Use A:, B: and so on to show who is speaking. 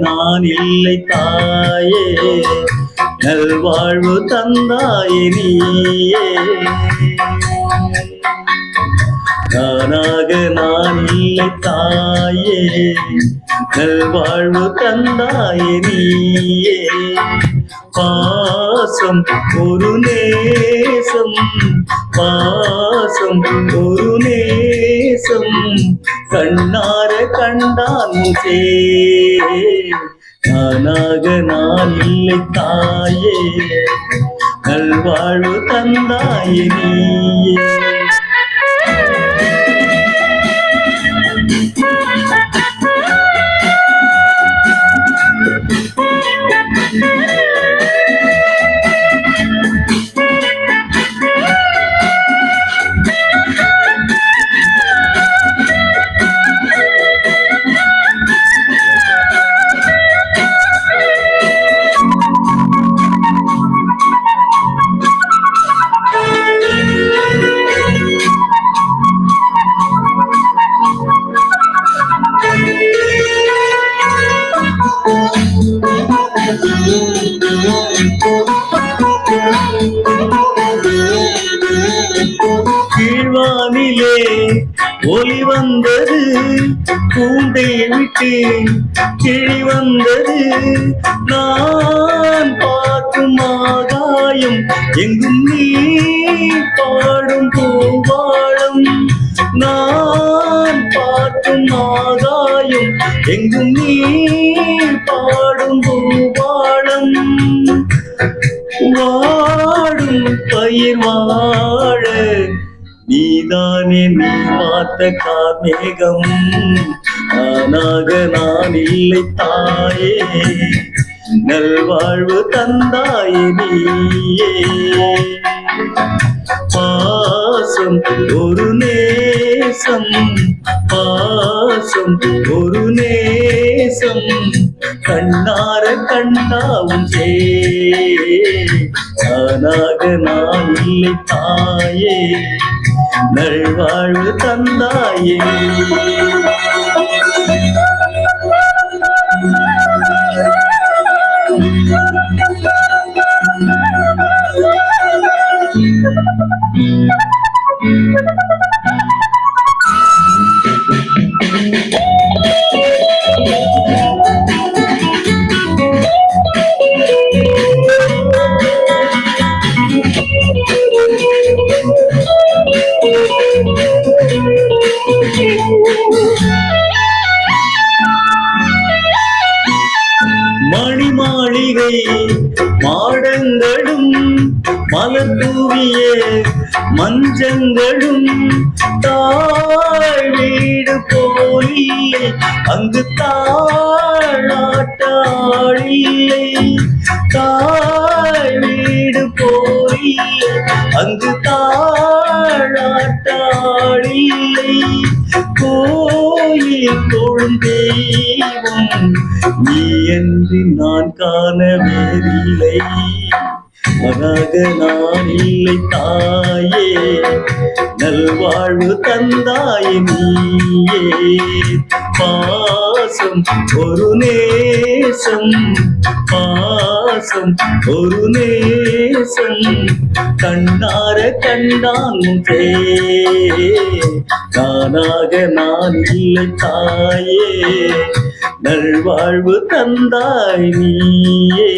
A: நான் இல்லை தாயே, நல்வாழ்வு தந்தாயே நீயே. நானாக நான் இல்லை தாயே, நல்வாழ்வு தந்தாயே நீயே. பாசம் ஒரு நேசம், பாசம் ஒரு நேசம், கண்ணார கண்டான் சே. நானாக நான் இல்லை தாயே, நல்வாழ்வு தந்தாயே நீயே. கீழ்வானிலே ஒளி வந்தது, கூண்டை விட்டு கிளி வந்தது. நான் பார்க்கும் ஆகாயம் எங்கும் நீ பாடும் பூவாழம். நான் பார்க்கும் ஆகாயம் எங்கும் நீ பாடும் பூவாழம். வாடும் பயிர் வாழ நீதானே நீ பார்த்த கார்மேகம். நானாக நான் இல்லை தாயே, நல்வாழ்வு தந்தாயே நீயே. பாசம் ஒரு நேசம், பாசம் ஒரு நேசம், கண்ணார கண்டாவும் சே. நானாக நான் இல்லை தாயே, நல்வாழ்வு தந்தாயே. மணி மாளிகை மாடங்களும் மலர் தூவிய மஞ்சங்களும், தாய் வீடு போலில்லை அங்கு தாளாட்டாளில்லை. தாய் வீடு போலில்லை அங்கு தாளாட்டாளில்லை. கோயில் தொழும் தெய்வம் நீ என்று நான் காண வேறில்லை. நானாக நான் இல்லை தாயே, நல்வாழ்வு தந்தாயே நீயே. பாசம் ஒரு நேசம், பாசம் ஒரு நேசம், கண்ணார கண்டான் சே. நானாக நான் இல்லை தாயே, நல்வாழ்வு தந்தாய் நீயே.